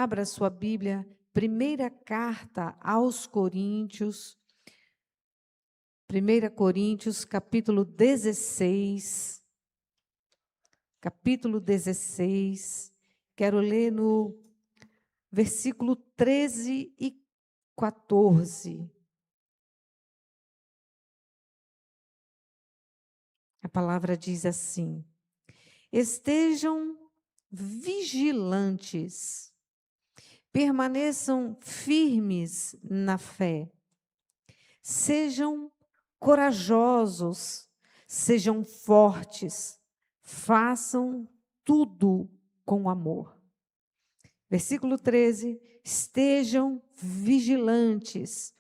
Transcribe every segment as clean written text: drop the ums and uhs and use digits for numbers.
Abra sua Bíblia, primeira carta aos Coríntios, 1 Coríntios, capítulo 16. Capítulo 16. Quero ler no versículo 13 e 14. A palavra diz assim: estejam vigilantes, permaneçam firmes na fé, sejam corajosos, sejam fortes, façam tudo com amor. Versículo 13: estejam vigilantes,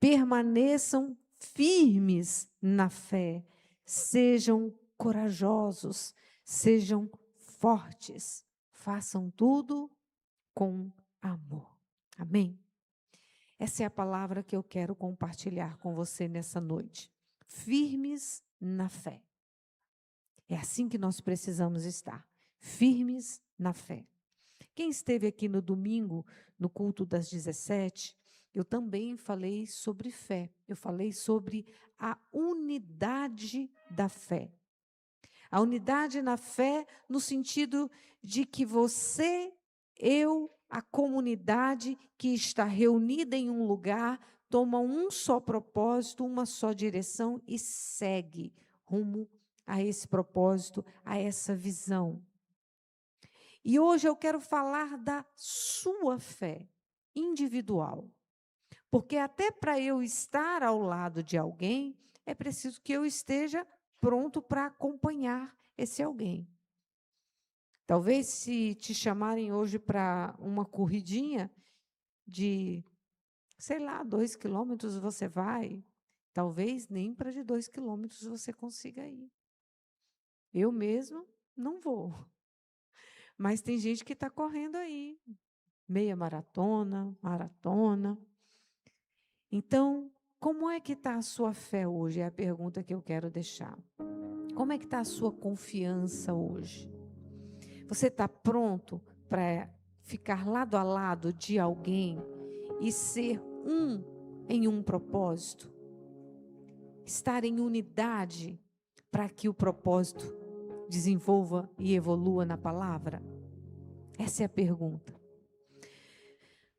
permaneçam firmes na fé, sejam corajosos, sejam fortes, façam tudo com amor. Amém? Essa é a palavra que eu quero compartilhar com você nessa noite. Firmes na fé. É assim que nós precisamos estar, firmes na fé. Quem esteve aqui no domingo, no culto das 17, eu também falei sobre fé. Eu falei sobre a unidade da fé. A unidade na fé no sentido de que você, eu, a comunidade que está reunida em um lugar, toma um só propósito, uma só direção e segue rumo a esse propósito, a essa visão. E hoje eu quero falar da sua fé individual. Porque até para eu estar ao lado de alguém, é preciso que eu esteja pronto para acompanhar esse alguém. Talvez se te chamarem hoje para uma corridinha de, sei lá, 2 quilômetros você vai, talvez nem para de 2 quilômetros você consiga ir. Eu mesmo não vou. Mas tem gente que está correndo aí, meia maratona, maratona. Então, como é que está a sua fé hoje? É a pergunta que eu quero deixar. Como é que está a sua confiança hoje? Você está pronto para ficar lado a lado de alguém e ser um em um propósito? Estar em unidade para que o propósito desenvolva e evolua na palavra? Essa é a pergunta.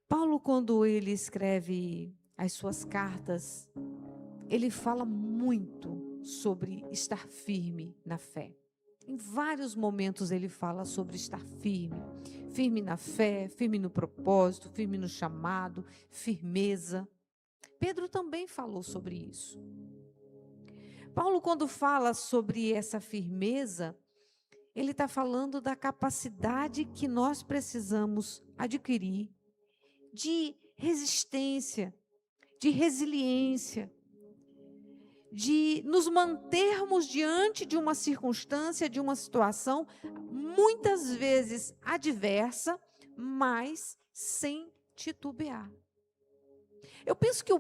Paulo, quando ele escreve as suas cartas, ele fala muito sobre estar firme na fé. Em vários momentos ele fala sobre estar firme. Firme na fé, firme no propósito, firme no chamado, firmeza. Pedro também falou sobre isso. Paulo, quando fala sobre essa firmeza, ele está falando da capacidade que nós precisamos adquirir de resistência, de resiliência, de nos mantermos diante de uma circunstância, de uma situação, muitas vezes adversa, mas sem titubear. Eu penso que o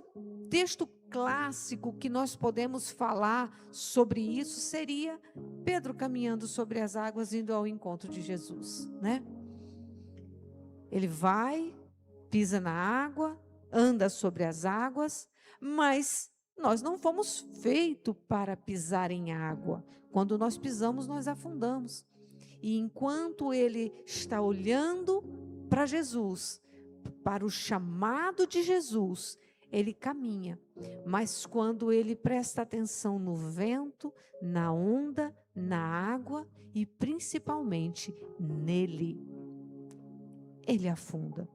texto clássico que nós podemos falar sobre isso seria Pedro caminhando sobre as águas, indo ao encontro de Jesus, né? Ele vai, pisa na água, anda sobre as águas, mas nós não fomos feitos para pisar em água. Quando nós pisamos, nós afundamos. E enquanto ele está olhando para Jesus, para o chamado de Jesus, ele caminha. Mas quando ele presta atenção no vento, na onda, na água e principalmente nele, ele afunda.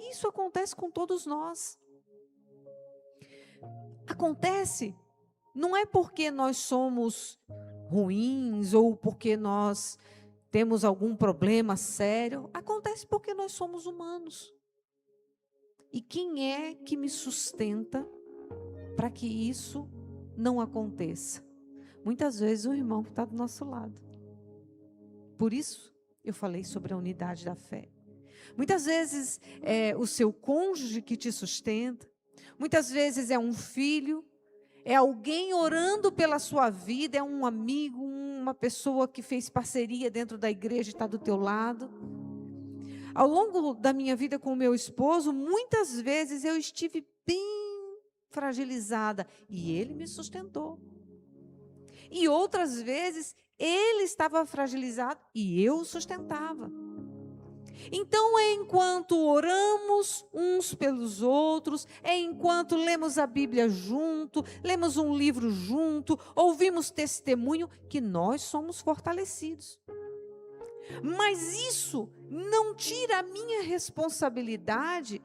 Isso acontece com todos nós. Acontece, não é porque nós somos ruins ou porque nós temos algum problema sério. Acontece porque nós somos humanos. E quem é que me sustenta para que isso não aconteça? Muitas vezes o irmão que está do nosso lado. Por isso eu falei sobre a unidade da fé. Muitas vezes é o seu cônjuge que te sustenta. Muitas vezes é um filho, é alguém orando pela sua vida, é um amigo, uma pessoa que fez parceria dentro da igreja e está do teu lado. Ao longo da minha vida com o meu esposo, muitas vezes eu estive bem fragilizada e ele me sustentou. E outras vezes ele estava fragilizado e eu o sustentava. Então, é enquanto oramos uns pelos outros, é enquanto lemos a Bíblia junto, lemos um livro junto, ouvimos testemunho, que nós somos fortalecidos. Mas isso não tira a minha responsabilidade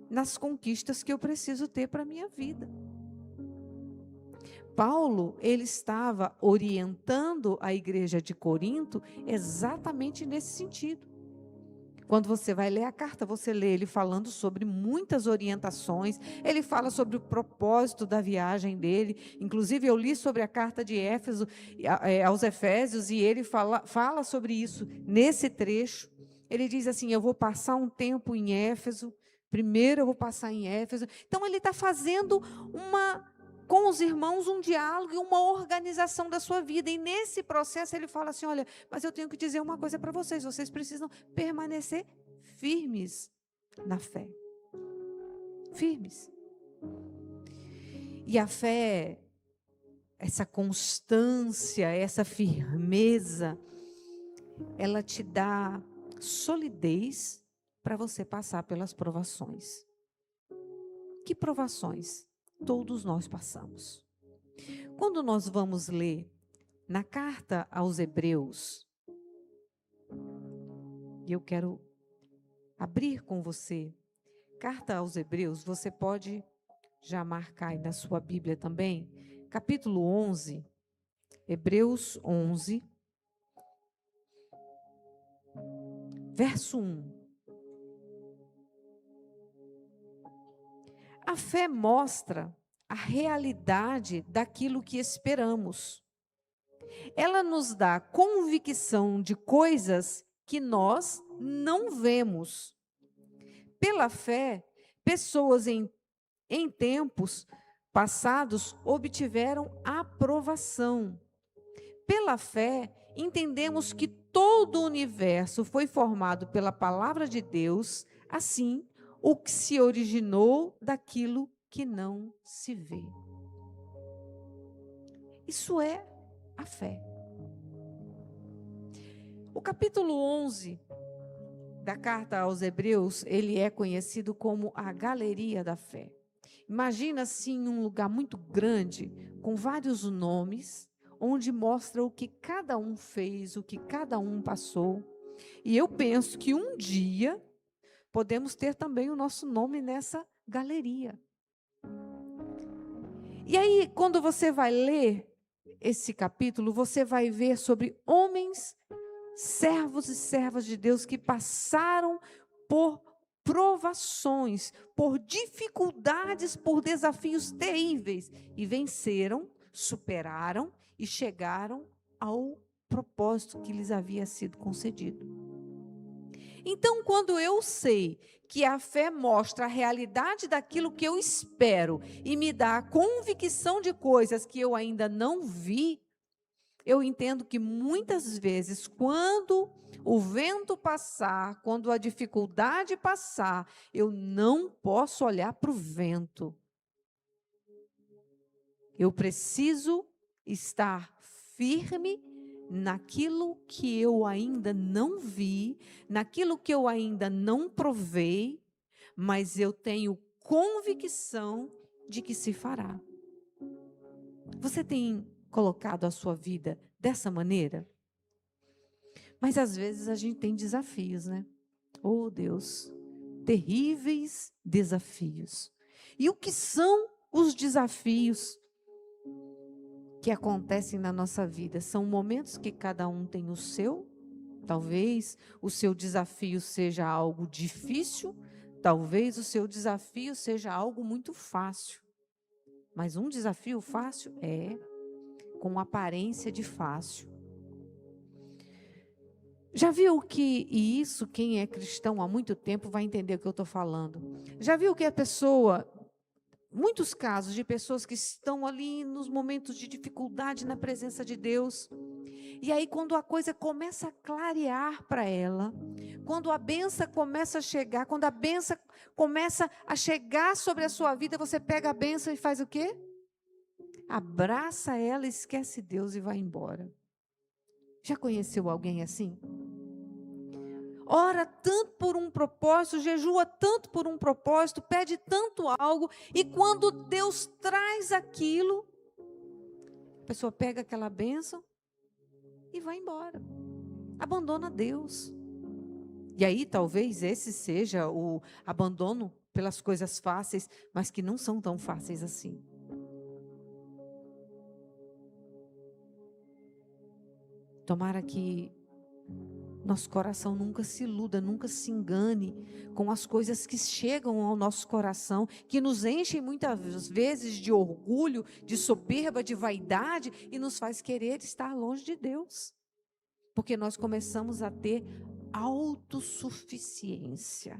nas conquistas que eu preciso ter para a minha vida. Paulo, ele estava orientando a igreja de Corinto exatamente nesse sentido. Quando você vai ler a carta, você lê ele falando sobre muitas orientações, ele fala sobre o propósito da viagem dele. Inclusive, eu li sobre a carta de Éfeso, aos Efésios, e ele fala sobre isso nesse trecho. Ele diz assim: eu vou passar um tempo em Éfeso, primeiro eu vou passar em Éfeso. Então, ele está fazendo com os irmãos um diálogo e uma organização da sua vida. E nesse processo ele fala assim: olha, mas eu tenho que dizer uma coisa para vocês. Vocês precisam permanecer firmes na fé. Firmes. E a fé, essa constância, essa firmeza, ela te dá solidez para você passar pelas provações. Que provações? Todos nós passamos. Quando nós vamos ler na carta aos Hebreus, e eu quero abrir com você, carta aos Hebreus, você pode já marcar aí na sua Bíblia também, capítulo 11, Hebreus 11, verso 1. A fé mostra a realidade daquilo que esperamos. Ela nos dá convicção de coisas que nós não vemos. Pela fé, pessoas em tempos passados obtiveram aprovação. Pela fé, entendemos que todo o universo foi formado pela palavra de Deus, assim, o que se originou daquilo que não se vê. Isso é a fé. O capítulo 11 da carta aos Hebreus, ele é conhecido como a galeria da fé. Imagina assim um lugar muito grande, com vários nomes, onde mostra o que cada um fez, o que cada um passou. E eu penso que um dia podemos ter também o nosso nome nessa galeria. E aí, quando você vai ler esse capítulo, você vai ver sobre homens, servos e servas de Deus que passaram por provações, por dificuldades, por desafios terríveis e venceram, superaram e chegaram ao propósito que lhes havia sido concedido. Então, quando eu sei que a fé mostra a realidade daquilo que eu espero e me dá a convicção de coisas que eu ainda não vi, eu entendo que muitas vezes, quando o vento passar, quando a dificuldade passar, eu não posso olhar para o vento. Eu preciso estar firme naquilo que eu ainda não vi, naquilo que eu ainda não provei, mas eu tenho convicção de que se fará. Você tem colocado a sua vida dessa maneira? Mas às vezes a gente tem desafios, né? Oh, Deus, terríveis desafios. E o que são os desafios que acontecem na nossa vida? São momentos que cada um tem o seu. Talvez o seu desafio seja algo difícil, talvez o seu desafio seja algo muito fácil. Mas um desafio fácil é com aparência de fácil. Já viu que, e isso quem é cristão há muito tempo vai entender o que eu estou falando. Já viu que a pessoa, muitos casos de pessoas que estão ali nos momentos de dificuldade na presença de Deus, E aí, quando a coisa começa a clarear para ela, quando a bênção começa a chegar, quando a bênção começa a chegar sobre a sua vida, você pega a bênção e faz o quê? Abraça ela, esquece Deus e vai embora. Já conheceu alguém assim? Ora tanto por um propósito, jejua tanto por um propósito, pede tanto algo, e quando Deus traz aquilo, a pessoa pega aquela bênção e vai embora. Abandona Deus. E aí talvez esse seja o abandono pelas coisas fáceis, mas que não são tão fáceis assim. Tomara que nosso coração nunca se iluda, nunca se engane com as coisas que chegam ao nosso coração, que nos enchem muitas vezes de orgulho, de soberba, de vaidade e nos faz querer estar longe de Deus. Porque nós começamos a ter autossuficiência.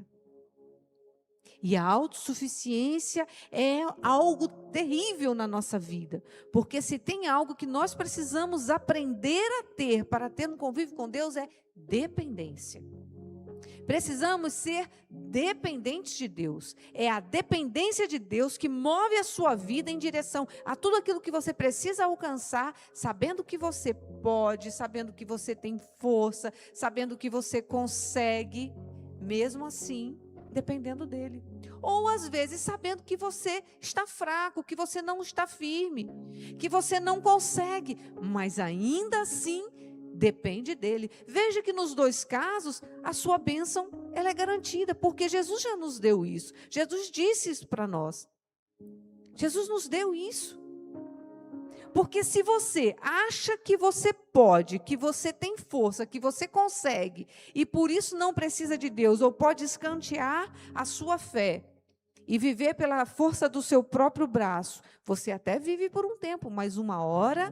E a autossuficiência é algo terrível na nossa vida. Porque se tem algo que nós precisamos aprender a ter para ter um convívio com Deus é dependência. Precisamos ser dependentes de Deus. É a dependência de Deus que move a sua vida em direção a tudo aquilo que você precisa alcançar, sabendo que você pode, sabendo que você tem força, sabendo que você consegue, mesmo assim, dependendo dele. Ou às vezes sabendo que você está fraco, que você não está firme, que você não consegue, mas ainda assim depende dele. Veja que nos dois casos a sua bênção ela é garantida, porque Jesus já nos deu isso. Jesus disse isso para nós. Jesus nos deu isso. Porque se você acha que você pode, que você tem força, que você consegue, e por isso não precisa de Deus, ou pode escantear a sua fé, e viver pela força do seu próprio braço, você até vive por um tempo, mas uma hora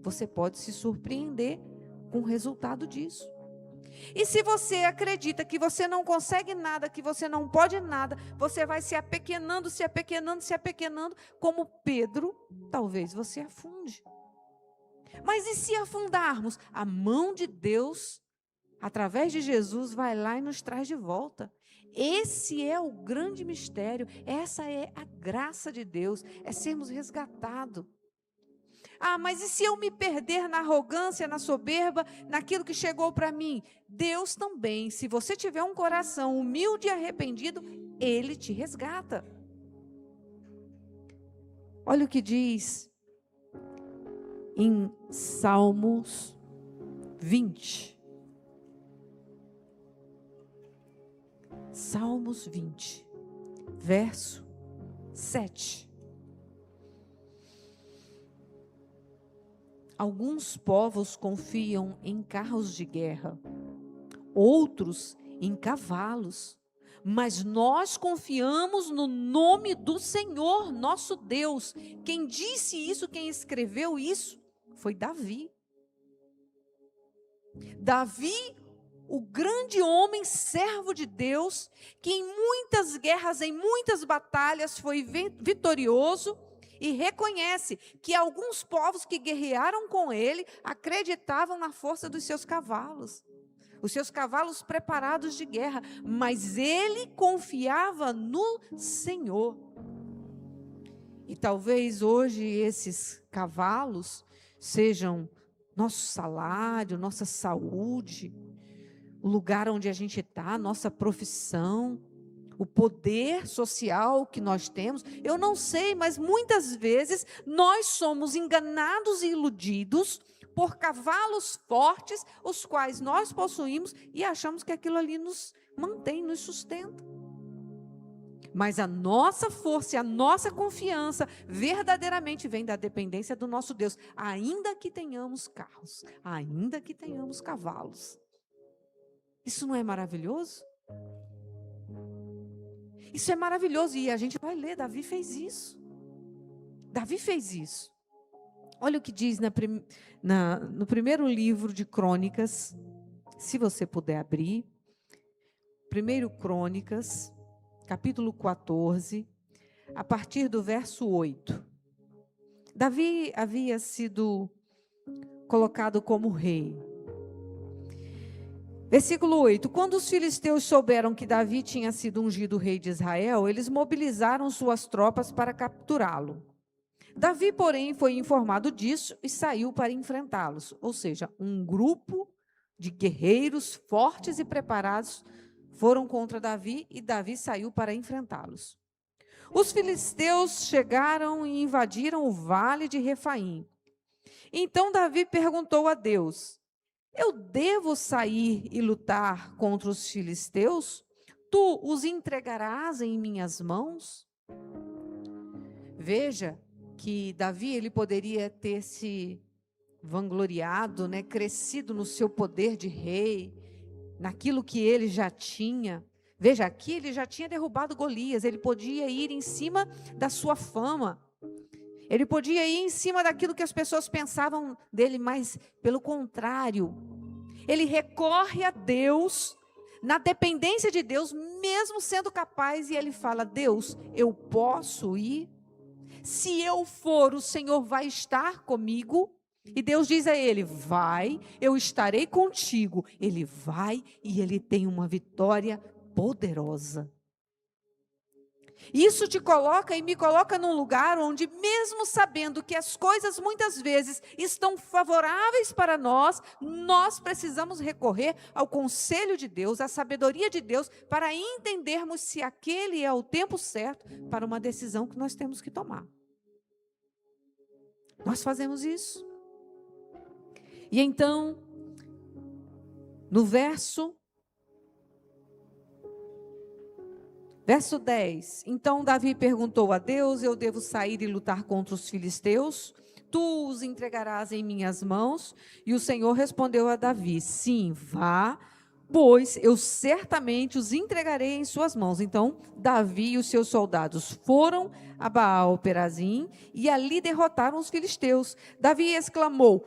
você pode se surpreender com o resultado disso. E se você acredita que você não consegue nada, que você não pode nada, você vai se apequenando, se apequenando, se apequenando, como Pedro, talvez você afunde. Mas e se afundarmos? A mão de Deus, através de Jesus, vai lá e nos traz de volta. Esse é o grande mistério, essa é a graça de Deus, é sermos resgatados. Ah, mas e se eu me perder na arrogância, na soberba, naquilo que chegou para mim? Deus também, se você tiver um coração humilde e arrependido, Ele te resgata. Olha o que diz em Salmos 20. Salmos 20, verso 7. Alguns povos confiam em carros de guerra, outros em cavalos, mas nós confiamos no nome do Senhor, nosso Deus. Quem disse isso, quem escreveu isso, foi Davi. Davi, o grande homem, servo de Deus, que em muitas guerras, em muitas batalhas foi vitorioso, e reconhece que alguns povos que guerrearam com ele acreditavam na força dos seus cavalos, os seus cavalos preparados de guerra, mas ele confiava no Senhor. E talvez hoje esses cavalos sejam nosso salário, nossa saúde, o lugar onde a gente está, nossa profissão, o poder social que nós temos. Eu não sei, mas muitas vezes nós somos enganados e iludidos por cavalos fortes, os quais nós possuímos e achamos que aquilo ali nos mantém, nos sustenta. Mas a nossa força e a nossa confiança verdadeiramente vem da dependência do nosso Deus, ainda que tenhamos carros, ainda que tenhamos cavalos. Isso não é maravilhoso? Isso é maravilhoso, e a gente vai ler, Davi fez isso. Davi fez isso. Olha o que diz no primeiro livro de Crônicas, se você puder abrir, 1 Crônicas, capítulo 14, a partir do verso 8. Davi havia sido colocado como rei. Versículo 8. Quando os filisteus souberam que Davi tinha sido ungido rei de Israel, eles mobilizaram suas tropas para capturá-lo. Davi, porém, foi informado disso e saiu para enfrentá-los. Ou seja, um grupo de guerreiros fortes e preparados foram contra Davi e Davi saiu para enfrentá-los. Os filisteus chegaram e invadiram o vale de Refaim. Então Davi perguntou a Deus: eu devo sair e lutar contra os filisteus? Tu os entregarás em minhas mãos? Veja que Davi, ele poderia ter se vangloriado, crescido no seu poder de rei, naquilo que ele já tinha. Veja, aqui ele já tinha derrubado Golias, ele podia ir em cima da sua fama, ele podia ir em cima daquilo que as pessoas pensavam dele, mas pelo contrário, ele recorre a Deus, na dependência de Deus, mesmo sendo capaz, e ele fala: Deus, eu posso ir? Se eu for, o Senhor vai estar comigo? E Deus diz a ele: vai, eu estarei contigo. Ele vai e ele tem uma vitória poderosa. Isso te coloca e me coloca num lugar onde, mesmo sabendo que as coisas muitas vezes estão favoráveis para nós, nós precisamos recorrer ao conselho de Deus, à sabedoria de Deus, para entendermos se aquele é o tempo certo para uma decisão que nós temos que tomar. Nós fazemos isso. E então, no verso 10, então Davi perguntou a Deus: eu devo sair e lutar contra os filisteus? Tu os entregarás em minhas mãos? E o Senhor respondeu a Davi: sim, vá, pois eu certamente os entregarei em suas mãos. Então Davi e os seus soldados foram a Baal-Perazim e ali derrotaram os filisteus. Davi exclamou: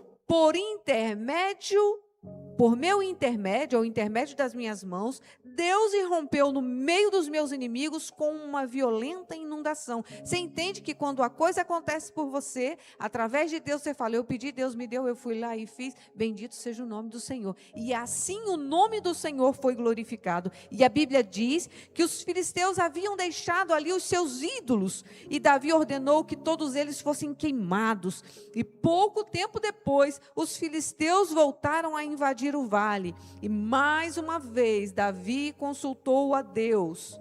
por meu intermédio, ou intermédio das minhas mãos, Deus irrompeu no meio dos meus inimigos com uma violenta inundação. Você entende que quando a coisa acontece por você, através de Deus, você fala: eu pedi, Deus me deu, eu fui lá e fiz, bendito seja o nome do Senhor. E assim o nome do Senhor foi glorificado. E a Bíblia diz que os filisteus haviam deixado ali os seus ídolos, e Davi ordenou que todos eles fossem queimados. E pouco tempo depois, os filisteus voltaram a invadir o vale, e mais uma vez Davi consultou a Deus.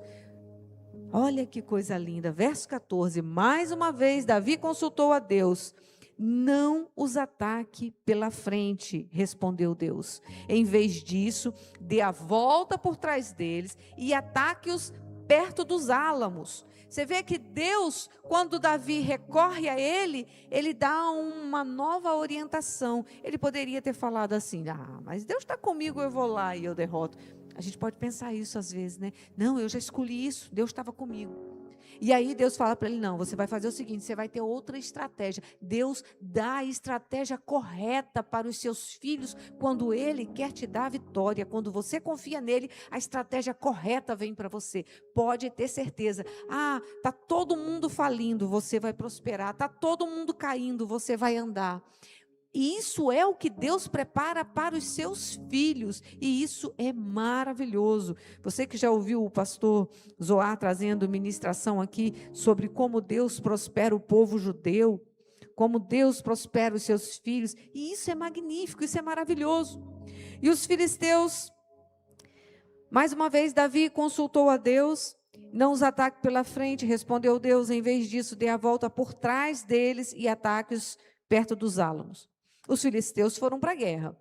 Olha que coisa linda, verso 14, mais uma vez Davi consultou a Deus. Não os ataque pela frente, respondeu Deus. Em vez disso, dê a volta por trás deles e ataque-os perto dos álamos. Você vê que Deus, quando Davi recorre a ele dá uma nova orientação. Ele poderia ter falado assim: mas Deus está comigo, eu vou lá e eu derroto. A gente pode pensar isso às vezes, né? Não, eu já escolhi isso, Deus estava comigo. E aí Deus fala para ele: não, você vai fazer o seguinte, você vai ter outra estratégia. Deus dá a estratégia correta para os seus filhos quando Ele quer te dar a vitória. Quando você confia nele, a estratégia correta vem para você. Pode ter certeza. Está todo mundo falindo, você vai prosperar. Está todo mundo caindo, você vai andar. E isso é o que Deus prepara para os seus filhos, e isso é maravilhoso. Você que já ouviu o pastor Zoar trazendo ministração aqui sobre como Deus prospera o povo judeu, como Deus prospera os seus filhos, e isso é magnífico, isso é maravilhoso. E os filisteus, mais uma vez Davi consultou a Deus: não os ataque pela frente, respondeu Deus, em vez disso dê a volta por trás deles e ataque-os perto dos álamos. Os filisteus foram para a guerra.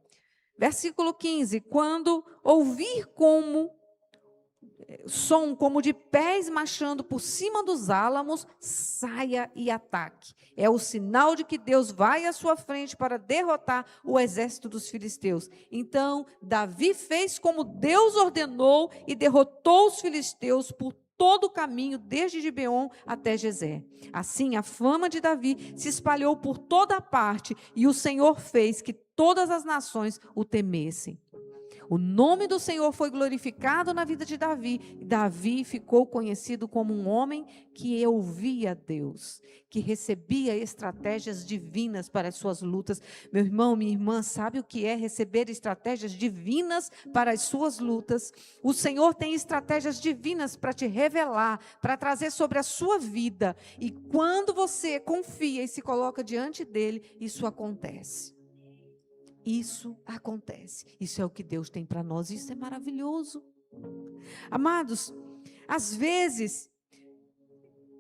Versículo 15, quando ouvir som como de pés marchando por cima dos álamos, saia e ataque. É o sinal de que Deus vai à sua frente para derrotar o exército dos filisteus. Então, Davi fez como Deus ordenou e derrotou os filisteus por todo o caminho, desde Gibeon até Gezer. Assim, a fama de Davi se espalhou por toda a parte, e o Senhor fez que todas as nações o temessem. O nome do Senhor foi glorificado na vida de Davi. Davi ficou conhecido como um homem que ouvia Deus, que recebia estratégias divinas para as suas lutas. Meu irmão, minha irmã, sabe o que é receber estratégias divinas para as suas lutas? O Senhor tem estratégias divinas para te revelar, para trazer sobre a sua vida. E quando você confia e se coloca diante dele, isso acontece. Isso acontece. Isso é o que Deus tem para nós. Isso é maravilhoso. Amados, às vezes,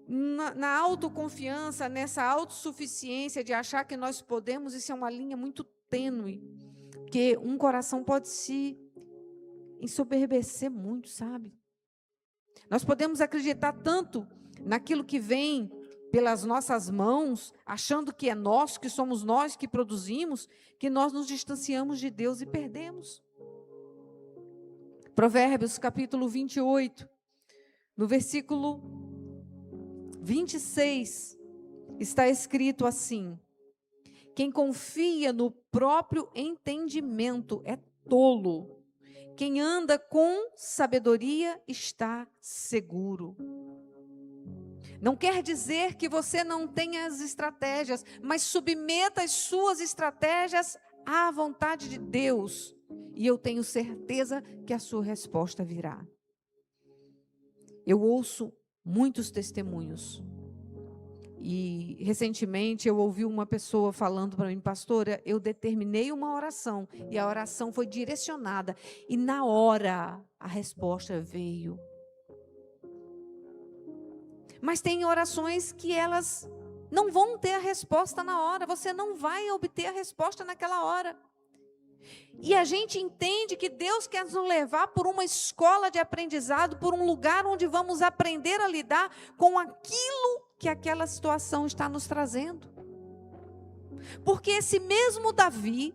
na autoconfiança, nessa autossuficiência de achar que nós podemos, isso é uma linha muito tênue. Porque um coração pode se ensoberbecer muito, sabe? Nós podemos acreditar tanto naquilo que vem pelas nossas mãos, achando que é nosso, que somos nós que produzimos, que nós nos distanciamos de Deus e perdemos. Provérbios capítulo 28, no versículo 26, está escrito assim: quem confia no próprio entendimento é tolo, quem anda com sabedoria está seguro. Não quer dizer que você não tenha as estratégias, mas submeta as suas estratégias à vontade de Deus. E eu tenho certeza que a sua resposta virá. Eu ouço muitos testemunhos. E recentemente eu ouvi uma pessoa falando para mim: pastora, eu determinei uma oração e a oração foi direcionada. E na hora a resposta veio. Mas tem orações que elas não vão ter a resposta na hora. Você não vai obter a resposta naquela hora. E a gente entende que Deus quer nos levar por uma escola de aprendizado, por um lugar onde vamos aprender a lidar com aquilo que aquela situação está nos trazendo. Porque esse mesmo Davi,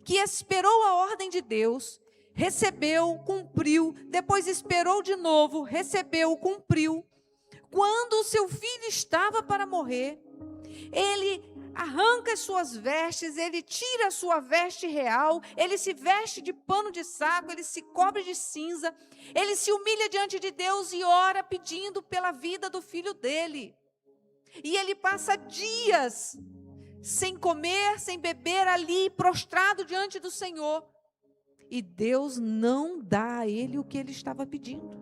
que esperou a ordem de Deus, recebeu, cumpriu, depois esperou de novo, recebeu, cumpriu. Quando o seu filho estava para morrer, ele arranca as suas vestes, ele tira a sua veste real, ele se veste de pano de saco, ele se cobre de cinza, ele se humilha diante de Deus e ora pedindo pela vida do filho dele. E ele passa dias sem comer, sem beber ali, prostrado diante do Senhor. E Deus não dá a ele o que ele estava pedindo.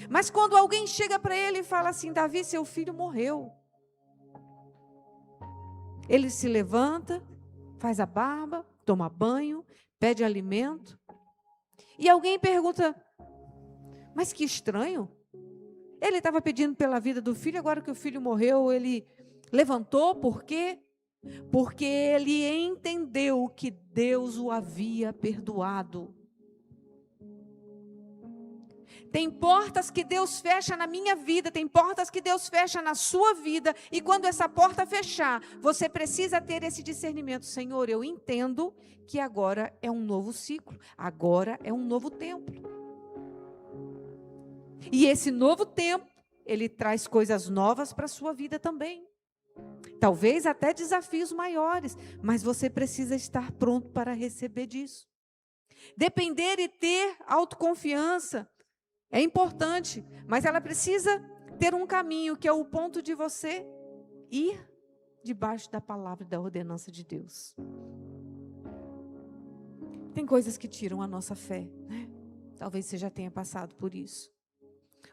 Mas quando alguém chega para ele e fala assim: Davi, seu filho morreu. Ele se levanta, faz a barba, toma banho, pede alimento. E alguém pergunta: mas que estranho. Ele estava pedindo pela vida do filho, agora que o filho morreu, ele levantou. Por quê? Porque ele entendeu que Deus o havia perdoado. Tem portas que Deus fecha na minha vida, tem portas que Deus fecha na sua vida, e quando essa porta fechar, você precisa ter esse discernimento: Senhor, eu entendo que agora é um novo ciclo, agora é um novo tempo. E esse novo tempo, ele traz coisas novas para a sua vida também. Talvez até desafios maiores, mas você precisa estar pronto para receber disso. Depender e ter autoconfiança é importante, mas ela precisa ter um caminho, que é o ponto de você ir debaixo da palavra e da ordenança de Deus. Tem coisas que tiram a nossa fé, né? Talvez você já tenha passado por isso.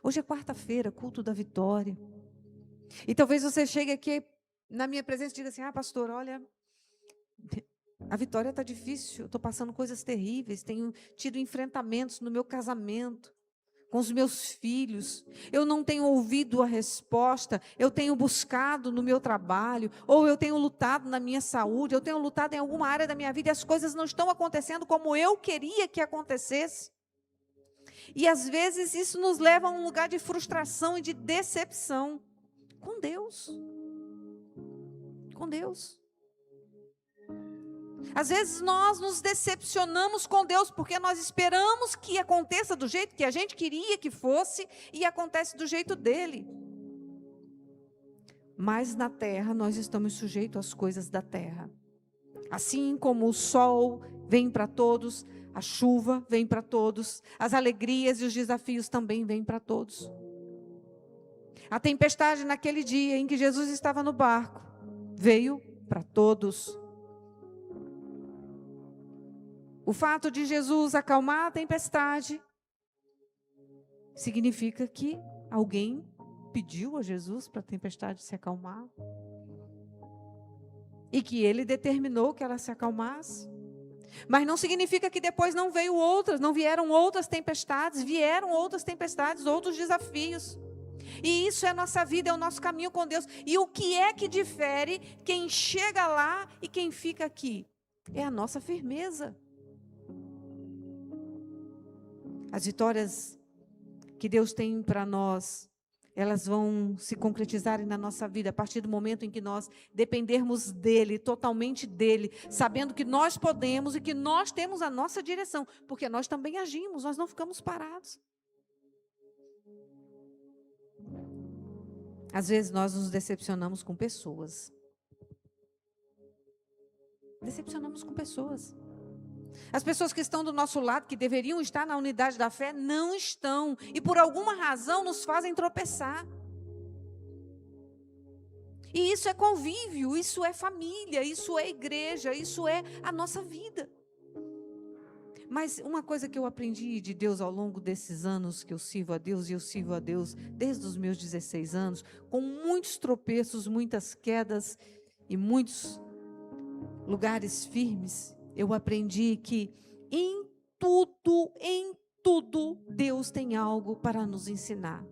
Hoje é quarta-feira, culto da vitória. E talvez você chegue aqui na minha presença e diga assim: pastor, olha, a vitória está difícil, eu estou passando coisas terríveis, tenho tido enfrentamentos no meu casamento, com os meus filhos, eu não tenho ouvido a resposta, eu tenho buscado no meu trabalho, ou eu tenho lutado na minha saúde, eu tenho lutado em alguma área da minha vida e as coisas não estão acontecendo como eu queria que acontecesse. E às vezes isso nos leva a um lugar de frustração e de decepção com Deus. Com Deus. Às vezes nós nos decepcionamos com Deus porque nós esperamos que aconteça do jeito que a gente queria que fosse e acontece do jeito dele. Mas na terra nós estamos sujeitos às coisas da terra. Assim como o sol vem para todos, A chuva vem para todos, as alegrias e os desafios também vêm para todos. A tempestade naquele dia em que Jesus estava no barco veio para todos. O fato de Jesus acalmar a tempestade significa que alguém pediu a Jesus para a tempestade se acalmar e que ele determinou que ela se acalmasse. Mas não significa que depois não vieram outras tempestades, outros desafios. E isso é a nossa vida, é o nosso caminho com Deus. E o que é que difere quem chega lá e quem fica aqui? É a nossa firmeza. As vitórias que Deus tem para nós, elas vão se concretizarem na nossa vida a partir do momento em que nós dependermos dEle, totalmente dEle, sabendo que nós podemos e que nós temos a nossa direção, porque nós também agimos, nós não ficamos parados. Às vezes nós nos decepcionamos com pessoas. Decepcionamos com pessoas. As pessoas que estão do nosso lado, que deveriam estar na unidade da fé, não estão. E por alguma razão nos fazem tropeçar. E isso é convívio, isso é família, isso é igreja, isso é a nossa vida. Mas uma coisa que eu aprendi de Deus ao longo desses anos que eu sirvo a Deus, e eu sirvo a Deus desde os meus 16 anos, com muitos tropeços, muitas quedas e muitos lugares firmes, eu aprendi que em tudo, Deus tem algo para nos ensinar.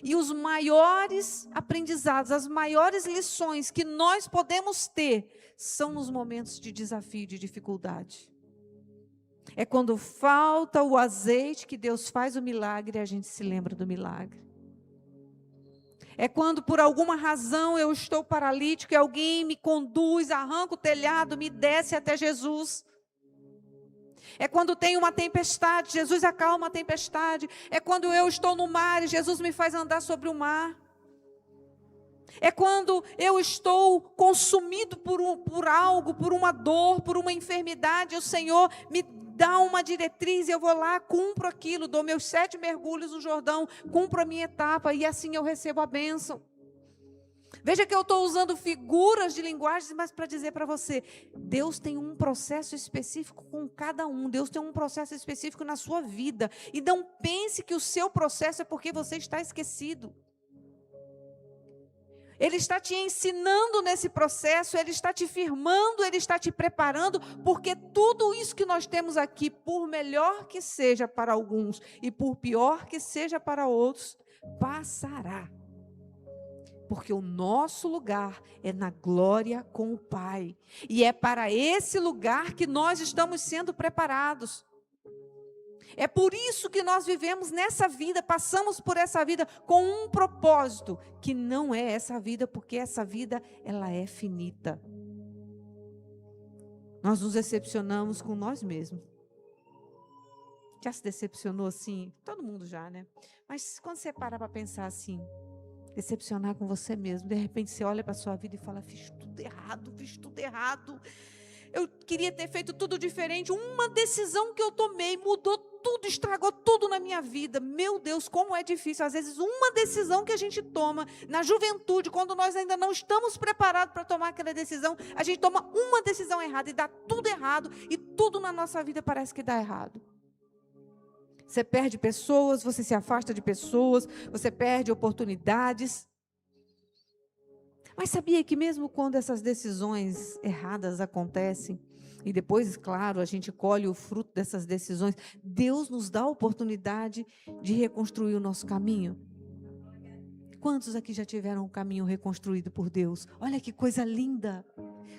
E os maiores aprendizados, as maiores lições que nós podemos ter, são nos momentos de desafio e de dificuldade. É quando falta o azeite que Deus faz o milagre e a gente se lembra do milagre. É quando por alguma razão eu estou paralítico e alguém me conduz, arranca o telhado, me desce até Jesus. É quando tem uma tempestade, Jesus acalma a tempestade. É quando eu estou no mar e Jesus me faz andar sobre o mar. É quando eu estou consumido por algo, por uma dor, por uma enfermidade, o Senhor me dá uma diretriz, eu vou lá, cumpro aquilo, dou meus 7 mergulhos no Jordão, cumpro a minha etapa e assim eu recebo a bênção. Veja que eu estou usando figuras de linguagem, mas para dizer para você, Deus tem um processo específico com cada um, Deus tem um processo específico na sua vida, e não pense que o seu processo é porque você está esquecido. Ele está te ensinando nesse processo, Ele está te firmando, Ele está te preparando, porque tudo isso que nós temos aqui, por melhor que seja para alguns e por pior que seja para outros, passará. Porque o nosso lugar é na glória com o Pai. E é para esse lugar que nós estamos sendo preparados. É por isso que nós vivemos nessa vida, passamos por essa vida com um propósito, que não é essa vida, porque essa vida, ela é finita. Nós nos decepcionamos com nós mesmos. Já se decepcionou assim? Todo mundo já, né? Mas quando você para pensar assim, decepcionar com você mesmo, de repente você olha para a sua vida e fala, fiz tudo errado. Eu queria ter feito tudo diferente. Uma decisão que eu tomei mudou tudo, estragou tudo na minha vida. Meu Deus, como é difícil. Às vezes, uma decisão que a gente toma na juventude, quando nós ainda não estamos preparados para tomar aquela decisão, a gente toma uma decisão errada e dá tudo errado, e tudo na nossa vida parece que dá errado. Você perde pessoas, você se afasta de pessoas, você perde oportunidades. Mas sabia que mesmo quando essas decisões erradas acontecem, e depois, claro, a gente colhe o fruto dessas decisões, Deus nos dá a oportunidade de reconstruir o nosso caminho? Quantos aqui já tiveram um caminho reconstruído por Deus? Olha que coisa linda!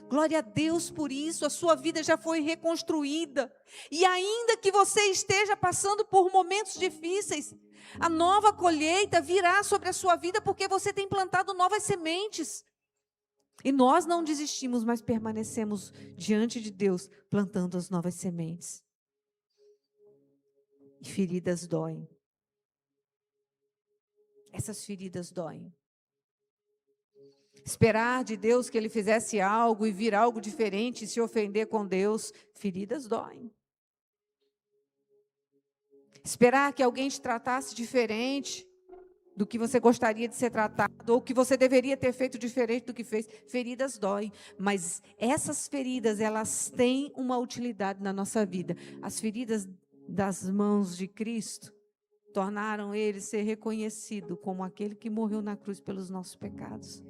Glória a Deus por isso, a sua vida já foi reconstruída. E ainda que você esteja passando por momentos difíceis, a nova colheita virá sobre a sua vida porque você tem plantado novas sementes. E nós não desistimos, mas permanecemos diante de Deus, plantando as novas sementes. E feridas doem. Essas feridas doem. Esperar de Deus que Ele fizesse algo e vir algo diferente, e se ofender com Deus, feridas doem. Esperar que alguém te tratasse diferente do que você gostaria de ser tratado, ou que você deveria ter feito diferente do que fez. Feridas doem, mas essas feridas, elas têm uma utilidade na nossa vida. As feridas das mãos de Cristo tornaram ele ser reconhecido como aquele que morreu na cruz pelos nossos pecados.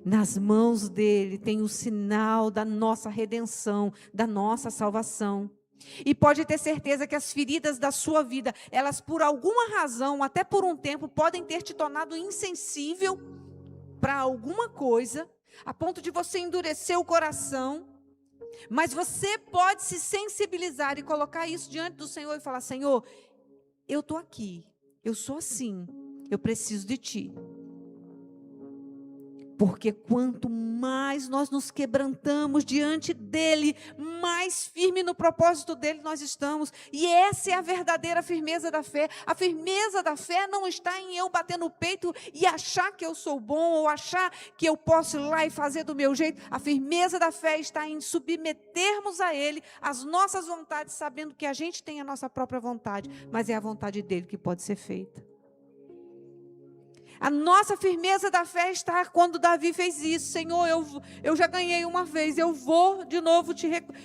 Nas mãos dele tem o sinal da nossa redenção, da nossa salvação. E pode ter certeza que as feridas da sua vida, elas por alguma razão, até por um tempo, podem ter te tornado insensível para alguma coisa, a ponto de você endurecer o coração. Mas você pode se sensibilizar e colocar isso diante do Senhor e falar: Senhor, eu estou aqui, eu sou assim, eu preciso de Ti. Porque quanto mais nós nos quebrantamos diante dEle, mais firme no propósito dEle nós estamos. E essa é a verdadeira firmeza da fé. A firmeza da fé não está em eu bater no peito e achar que eu sou bom, ou achar que eu posso ir lá e fazer do meu jeito. A firmeza da fé está em submetermos a Ele as nossas vontades, sabendo que a gente tem a nossa própria vontade, mas é a vontade dEle que pode ser feita. A nossa firmeza da fé está quando Davi fez isso. Senhor, eu já ganhei uma vez, eu vou de novo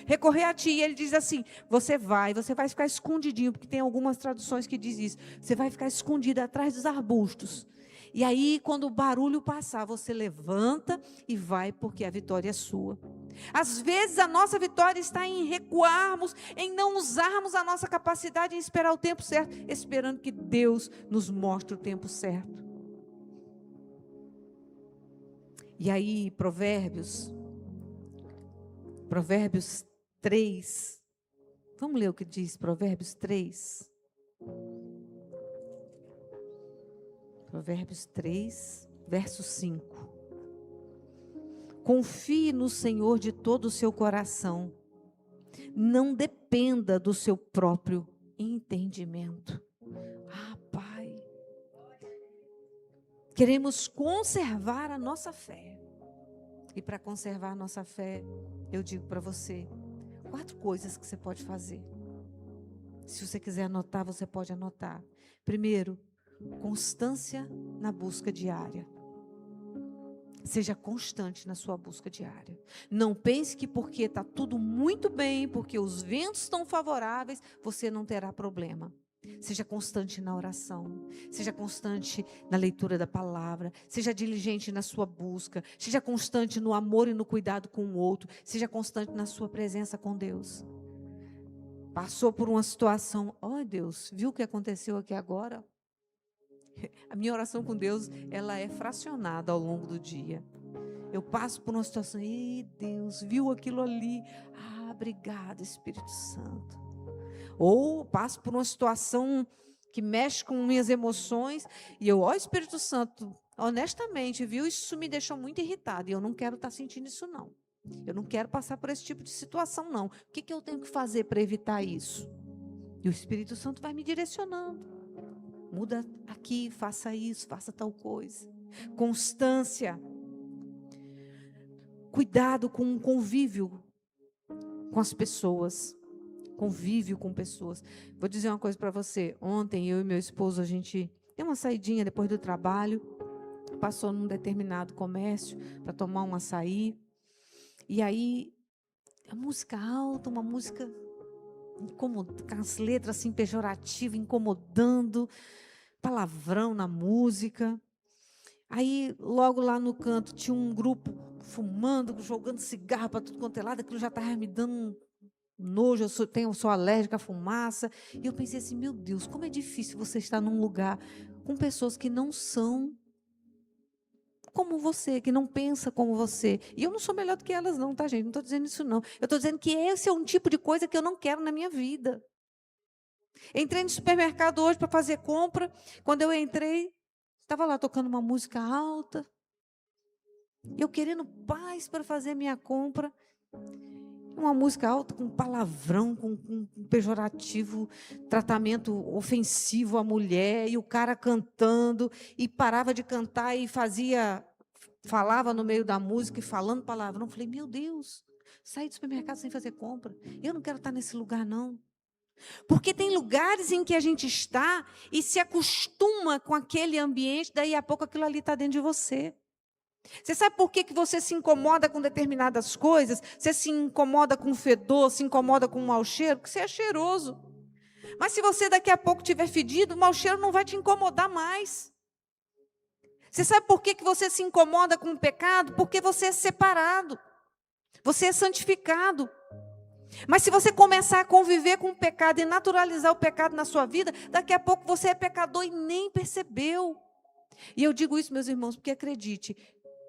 recorrer a Ti. E ele diz assim, você vai ficar escondidinho, porque tem algumas traduções que diz isso. Você vai ficar escondido atrás dos arbustos. E aí, quando o barulho passar, você levanta e vai, porque a vitória é sua. Às vezes a nossa vitória está em recuarmos, em não usarmos a nossa capacidade em esperar o tempo certo, esperando que Deus nos mostre o tempo certo. E aí, Provérbios 3. Vamos ler o que diz Provérbios 3. Provérbios 3, verso 5. Confie no Senhor de todo o seu coração. Não dependa do seu próprio entendimento. Pai. Queremos conservar a nossa fé. E para conservar a nossa fé, eu digo para você, 4 coisas que você pode fazer. Se você quiser anotar, você pode anotar. Primeiro, constância na busca diária. Seja constante na sua busca diária. Não pense que porque está tudo muito bem, porque os ventos estão favoráveis, você não terá problema. Seja constante na oração, seja constante na leitura da palavra, seja diligente na sua busca, seja constante no amor e no cuidado com o outro, seja constante na sua presença com Deus. Passou por uma situação, Deus, viu o que aconteceu aqui agora? A minha oração com Deus, ela é fracionada ao longo do dia. Eu passo por uma situação, Deus, viu aquilo ali? Obrigado, Espírito Santo. Ou passo por uma situação que mexe com minhas emoções e eu, Espírito Santo, honestamente, viu? Isso me deixou muito irritada e eu não quero estar sentindo isso, não. Eu não quero passar por esse tipo de situação, não. O que eu tenho que fazer para evitar isso? E o Espírito Santo vai me direcionando. Muda aqui, faça isso, faça tal coisa. Constância. Cuidado com o convívio com as pessoas. Convívio com pessoas. Vou dizer uma coisa para você. Ontem, eu e meu esposo, a gente deu uma saidinha depois do trabalho. Passou num determinado comércio para tomar um açaí. E aí, a música alta, uma música com as letras assim pejorativas, incomodando. Palavrão na música. Aí, logo lá no canto, tinha um grupo fumando, jogando cigarro para tudo quanto é lado. Aquilo já estava me dando um nojo, eu sou alérgica à fumaça. E eu pensei assim, meu Deus, como é difícil você estar num lugar com pessoas que não são como você, que não pensa como você. E eu não sou melhor do que elas não, tá, gente? Não estou dizendo isso, não. Eu estou dizendo que esse é um tipo de coisa que eu não quero na minha vida. Entrei no supermercado hoje para fazer compra. Quando eu entrei, estava lá tocando uma música alta. Eu querendo paz para fazer minha compra. Uma música alta com palavrão, com pejorativo, tratamento ofensivo à mulher, e o cara cantando, e parava de cantar e falava no meio da música e falando palavrão. Falei, meu Deus, saí do supermercado sem fazer compra. Eu não quero estar nesse lugar, não. Porque tem lugares em que a gente está e se acostuma com aquele ambiente, daí a pouco aquilo ali está dentro de você. Você sabe por que você se incomoda com determinadas coisas? Você se incomoda com o fedor, se incomoda com o mau cheiro? Porque você é cheiroso. Mas se você daqui a pouco tiver fedido, o mau cheiro não vai te incomodar mais. Você sabe por que você se incomoda com o pecado? Porque você é separado. Você é santificado. Mas se você começar a conviver com o pecado e naturalizar o pecado na sua vida, daqui a pouco você é pecador e nem percebeu. E eu digo isso, meus irmãos, porque acredite,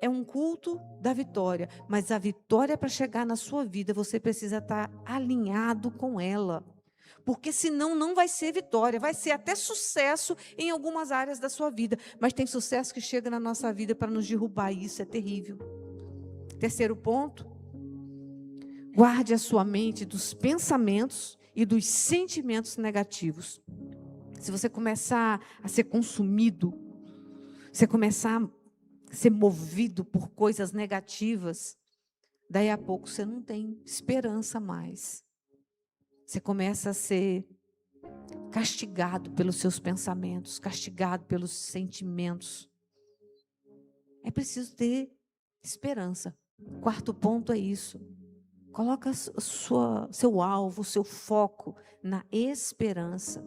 é um culto da vitória, mas a vitória para chegar na sua vida, você precisa estar alinhado com ela. Porque senão não vai ser vitória, vai ser até sucesso em algumas áreas da sua vida, mas tem sucesso que chega na nossa vida para nos derrubar, e isso é terrível. Terceiro ponto, guarde a sua mente dos pensamentos e dos sentimentos negativos. Se você começar a ser consumido, você começar a ser movido por coisas negativas, daí a pouco você não tem esperança mais. Você começa a ser castigado pelos seus pensamentos, castigado pelos sentimentos. É preciso ter esperança. Quarto ponto é isso. Coloca seu alvo, seu foco na esperança.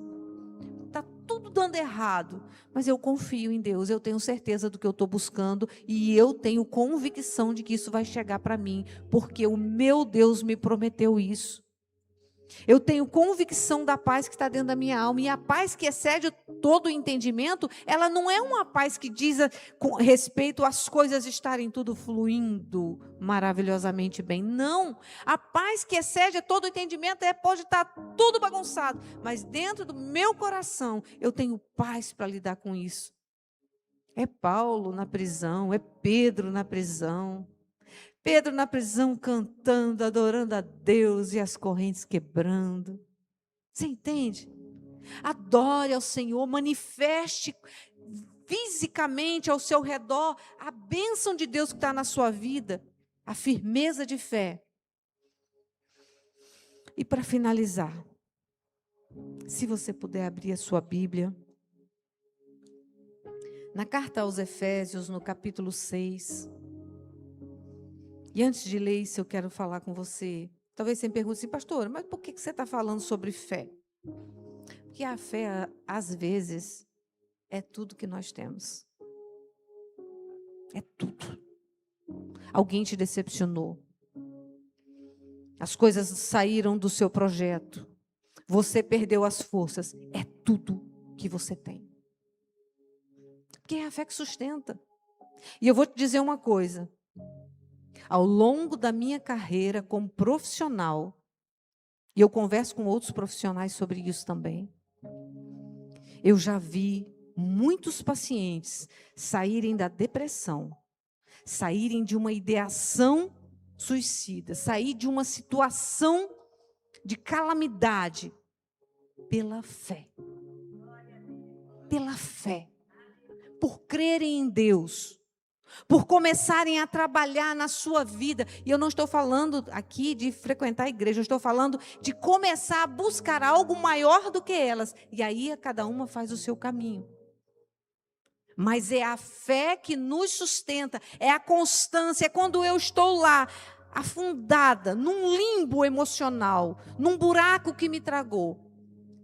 Está tudo dando errado, mas eu confio em Deus, eu tenho certeza do que eu estou buscando e eu tenho convicção de que isso vai chegar para mim, porque o meu Deus me prometeu isso. Eu tenho convicção da paz que está dentro da minha alma, e a paz que excede todo o entendimento, ela não é uma paz que diz com respeito às coisas estarem tudo fluindo maravilhosamente bem. Não, a paz que excede todo o entendimento pode estar tudo bagunçado, mas dentro do meu coração eu tenho paz para lidar com isso. É Paulo na prisão, é Pedro na prisão. Pedro na prisão cantando, adorando a Deus e as correntes quebrando. Você entende? Adore ao Senhor, manifeste fisicamente ao seu redor a bênção de Deus que está na sua vida, a firmeza de fé. E para finalizar, se você puder abrir a sua Bíblia, na carta aos Efésios, no capítulo 6, e antes de ler isso, eu quero falar com você. Talvez você me pergunte assim, pastora, mas por que você está falando sobre fé? Porque a fé, às vezes, é tudo que nós temos. É tudo. Alguém te decepcionou. As coisas saíram do seu projeto. Você perdeu as forças. É tudo que você tem. Porque é a fé que sustenta. E eu vou te dizer uma coisa. Ao longo da minha carreira como profissional, e eu converso com outros profissionais sobre isso também, eu já vi muitos pacientes saírem da depressão, saírem de uma ideação suicida, sair de uma situação de calamidade pela fé. Pela fé. Por crerem em Deus. Por começarem a trabalhar na sua vida. E eu não estou falando aqui de frequentar a igreja, eu estou falando de começar a buscar algo maior do que elas. E aí cada uma faz o seu caminho. Mas é a fé que nos sustenta, é a constância, é quando eu estou lá, afundada, num limbo emocional, num buraco que me tragou.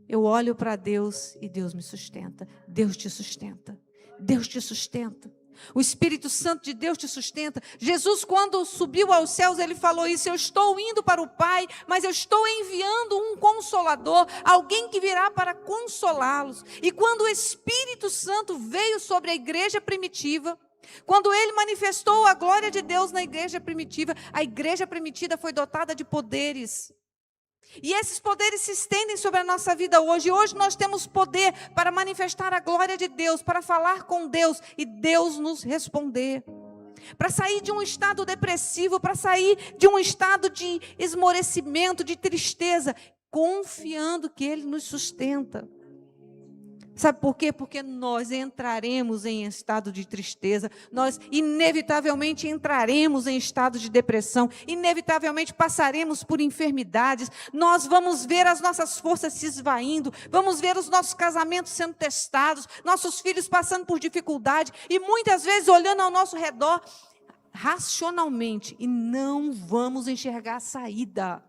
Eu olho para Deus e Deus me sustenta. Deus te sustenta. Deus te sustenta. O Espírito Santo de Deus te sustenta. Jesus, quando subiu aos céus, ele falou isso: eu estou indo para o Pai, mas eu estou enviando um Consolador, alguém que virá para consolá-los. E quando o Espírito Santo veio sobre a igreja primitiva, quando ele manifestou a glória de Deus na igreja primitiva, a igreja primitiva foi dotada de poderes. E esses poderes se estendem sobre a nossa vida hoje. Hoje nós temos poder para manifestar a glória de Deus, para falar com Deus e Deus nos responder. Para sair de um estado depressivo, para sair de um estado de esmorecimento, de tristeza, confiando que Ele nos sustenta. Sabe por quê? Porque nós entraremos em estado de tristeza, nós inevitavelmente entraremos em estado de depressão, inevitavelmente passaremos por enfermidades, nós vamos ver as nossas forças se esvaindo, vamos ver os nossos casamentos sendo testados, nossos filhos passando por dificuldade e muitas vezes olhando ao nosso redor racionalmente e não vamos enxergar a saída.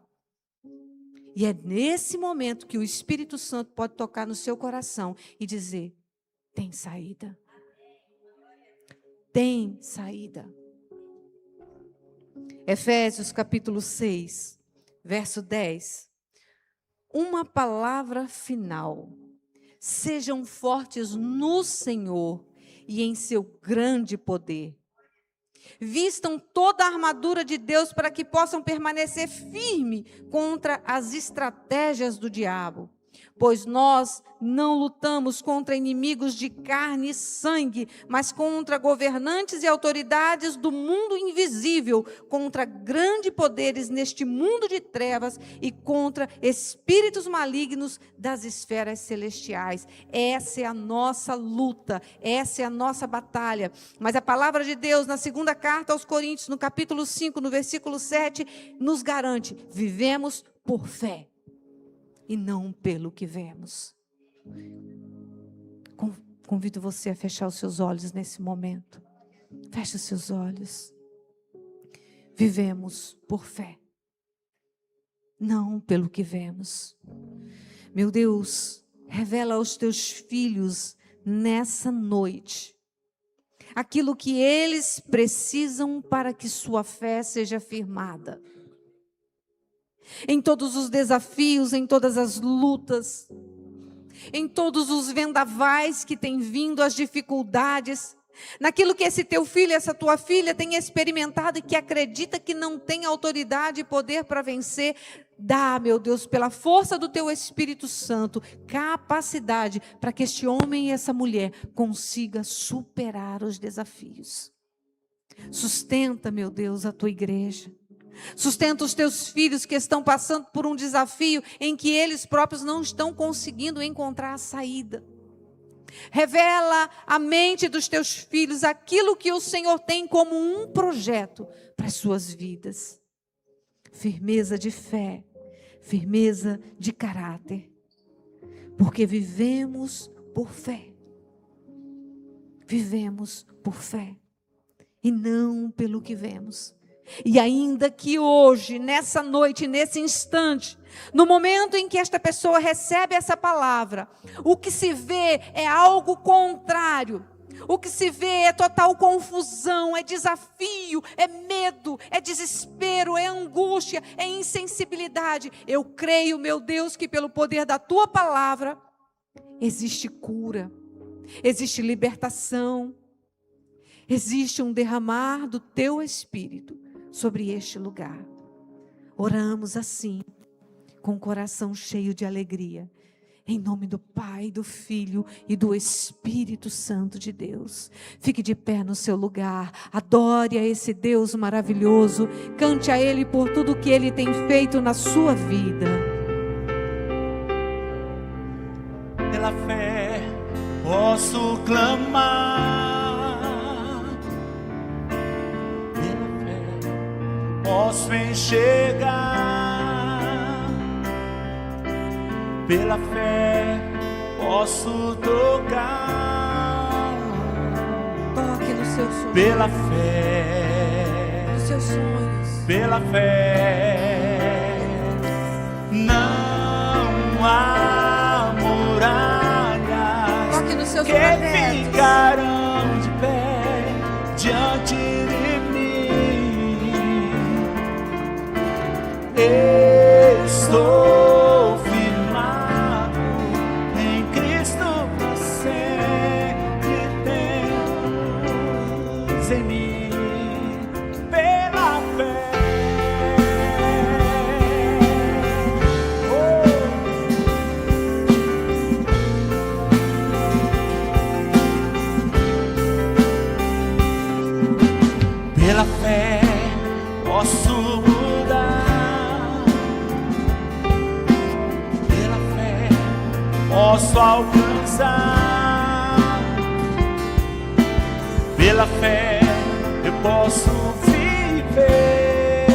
E é nesse momento que o Espírito Santo pode tocar no seu coração e dizer: tem saída. Tem saída. Efésios capítulo 6, verso 10. Uma palavra final. Sejam fortes no Senhor e em seu grande poder. Vistam toda a armadura de Deus para que possam permanecer firme contra as estratégias do diabo. Pois nós não lutamos contra inimigos de carne e sangue, mas contra governantes e autoridades do mundo invisível, contra grandes poderes neste mundo de trevas e contra espíritos malignos das esferas celestiais. Essa é a nossa luta, essa é a nossa batalha. Mas a palavra de Deus, na segunda carta aos Coríntios, no capítulo 5, no versículo 7, nos garante: vivemos por fé e não pelo que vemos. Convido você a fechar os seus olhos nesse momento. Feche os seus olhos. Vivemos por fé, não pelo que vemos. Meu Deus, revela aos teus filhos nessa noite aquilo que eles precisam para que sua fé seja firmada. Em todos os desafios, em todas as lutas, em todos os vendavais que têm vindo, as dificuldades, naquilo que esse teu filho, essa tua filha tem experimentado e que acredita que não tem autoridade e poder para vencer, dá, meu Deus, pela força do teu Espírito Santo, capacidade para que este homem e essa mulher consiga superar os desafios. Sustenta, meu Deus, a tua igreja. Sustenta os teus filhos que estão passando por um desafio em que eles próprios não estão conseguindo encontrar a saída. Revela à mente dos teus filhos aquilo que o Senhor tem como um projeto para as suas vidas. Firmeza de fé, firmeza de caráter, porque vivemos por fé. Vivemos por fé e não pelo que vemos. E ainda que hoje, nessa noite, nesse instante, no momento em que esta pessoa recebe essa palavra, o que se vê é algo contrário. O que se vê é total confusão, é desafio, é medo, é desespero, é angústia, é insensibilidade. Eu creio, meu Deus, que pelo poder da tua palavra existe cura, existe libertação, existe um derramar do teu Espírito sobre este lugar. Oramos assim, com o coração cheio de alegria, em nome do Pai, do Filho e do Espírito Santo de Deus. Fique de pé no seu lugar, adore a esse Deus maravilhoso, cante a Ele por tudo que Ele tem feito na sua vida. Pela fé posso clamar, posso enxergar, pela fé posso tocar. Toque nos seus sonhos. Pela fé, Nos seus sonhos. pela fé, não há muralhas Toque nos seus que projetos. ficarão de pé diante de estou firmado em Cristo pra sempre. Tens em mim pela fé. Pela fé posso posso alcançar. fé eu posso viver.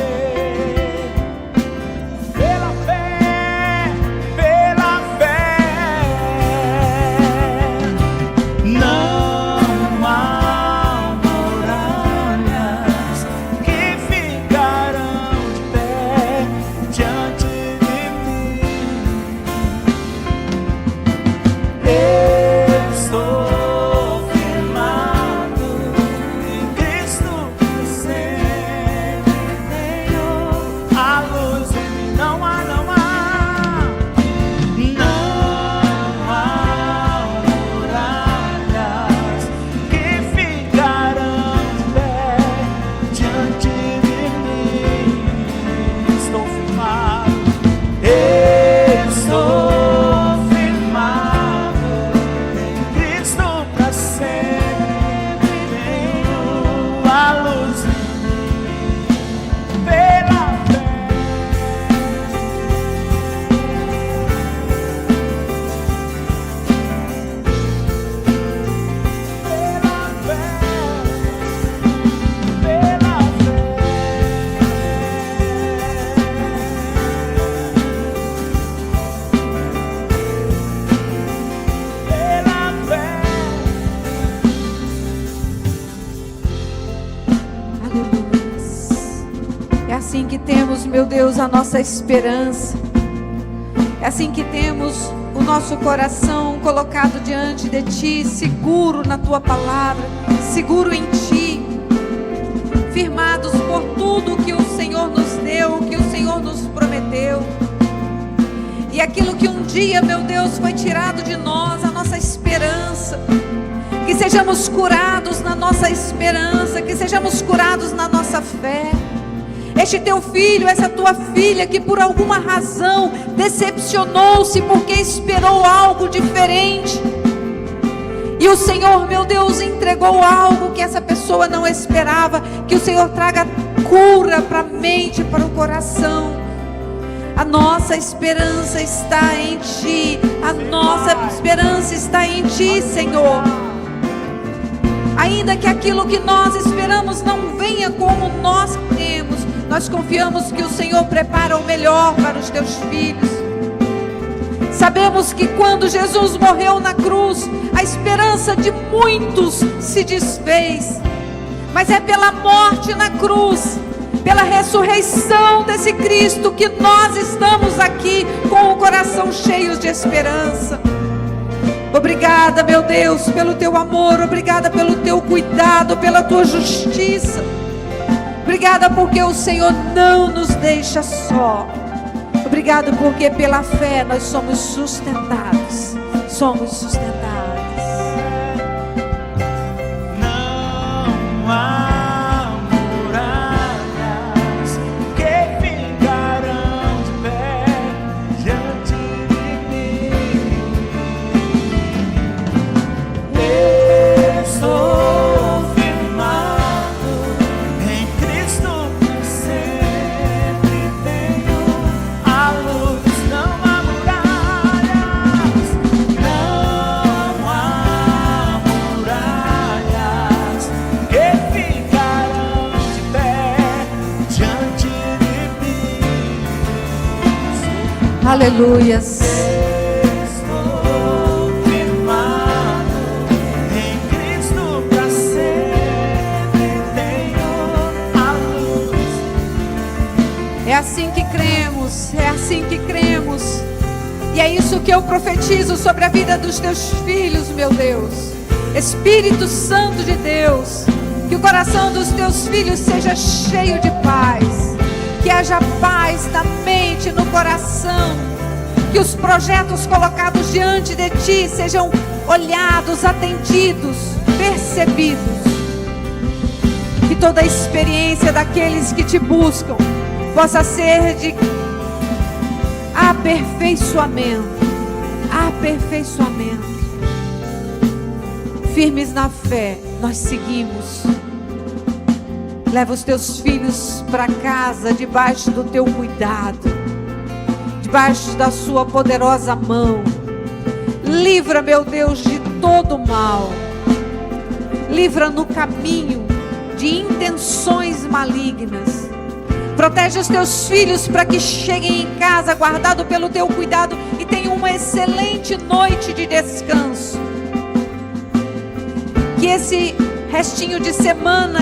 Pela fé, pela fé. Não há muralhas que ficarão de pé diante de mim. Eu estou firmado em Cristo, sempre tenho a luz em mim. Não há muralhas que ficarão de pé diante de mim. Estou firmado, estou firmado em Cristo pra sempre. Tenho a luz em mim pela fé. Aleluia. É assim que temos, meu Deus, a nossa esperança. É assim que temos o nosso coração colocado diante de Ti, seguro na Tua palavra, seguro em Ti, firmados por tudo que o Senhor nos deu, que o Senhor nos prometeu. E aquilo que um dia, meu Deus, foi tirado de nós, a nossa esperança, que sejamos curados na nossa esperança, que sejamos curados na nossa fé. Este teu filho, essa tua filha que por alguma razão decepcionou-se porque esperou algo diferente, e o Senhor, meu Deus, entregou algo que essa pessoa não esperava. Que o Senhor traga cura para a mente, para o coração. A nossa esperança está em Ti, a nossa esperança está em Ti, Senhor. Ainda que aquilo que nós esperamos não venha como nós queremos, nós confiamos que o Senhor prepara o melhor para os Teus filhos. Sabemos que quando Jesus morreu na cruz, a esperança de muitos se desfez. Mas é pela morte na cruz, pela ressurreição desse Cristo, que nós estamos aqui com o coração cheio de esperança. Obrigada, meu Deus, pelo Teu amor. Obrigada pelo Teu cuidado, pela Tua justiça. Obrigada porque o Senhor não nos deixa só. Obrigado porque pela fé nós somos sustentados. Somos sustentados. Não há muralhas que ficarão de pé diante de mim. Estou firmado em Cristo, sempre tenho a luz. Não há muralhas, não há muralhas que ficarão de pé diante de mim. Aleluias. Estou firmado em Cristo, pra sempre tenho a luz. É assim que cremos, é assim que cremos. E é isso que eu profetizo sobre a vida dos Teus filhos, meu Deus. Espírito Santo de Deus, que o coração dos Teus filhos seja cheio de paz. Que haja paz na mente, no coração. Que os projetos colocados diante de Ti sejam olhados, atendidos, percebidos. Que toda a experiência daqueles que Te buscam possa ser de aperfeiçoamento. Aperfeiçoamento. Firmes na fé, nós seguimos. Leva os Teus filhos para casa, debaixo do Teu cuidado, debaixo da Sua poderosa mão. Livra, meu Deus, de todo mal. livra no caminho de intenções malignas. Protege os teus filhos para que cheguem em casa guardado pelo teu cuidado e tenham uma excelente noite de descanso. Que esse restinho de semana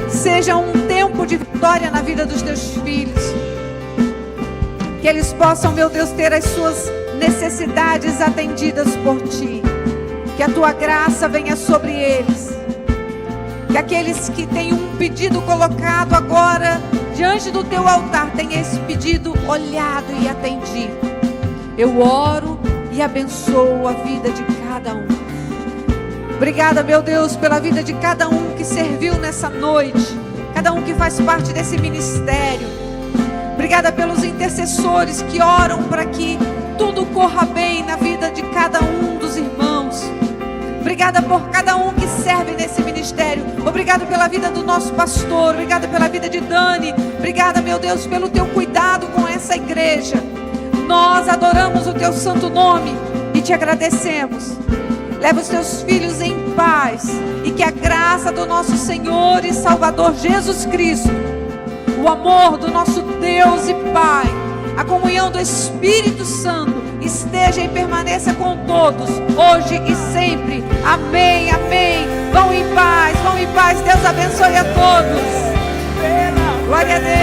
seja um tempo de vitória na vida dos teus filhos. Que eles possam, meu Deus, ter as suas necessidades atendidas por Ti. Que a Tua graça venha sobre eles. Que aqueles que têm um pedido colocado agora diante do Teu altar tenham esse pedido olhado e atendido. Eu oro e abençoo a vida de cada um. Obrigada, meu Deus, pela vida de cada um que serviu nessa noite, cada um que faz parte desse ministério. Obrigada pelos intercessores que oram para que tudo corra bem na vida de cada um dos irmãos. Obrigada por cada um que serve nesse ministério. Obrigada pela vida do nosso pastor. Obrigada pela vida de Dani. Obrigada, meu Deus, pelo Teu cuidado com essa igreja. Nós adoramos o Teu santo nome e Te agradecemos. Leva os Teus filhos em paz e que a graça do nosso Senhor e Salvador Jesus Cristo, o amor do nosso Deus e Pai, a comunhão do Espírito Santo esteja e permaneça com todos, hoje e sempre. Amém, amém. Vão em paz, vão em paz. Deus abençoe a todos. Glória a Deus.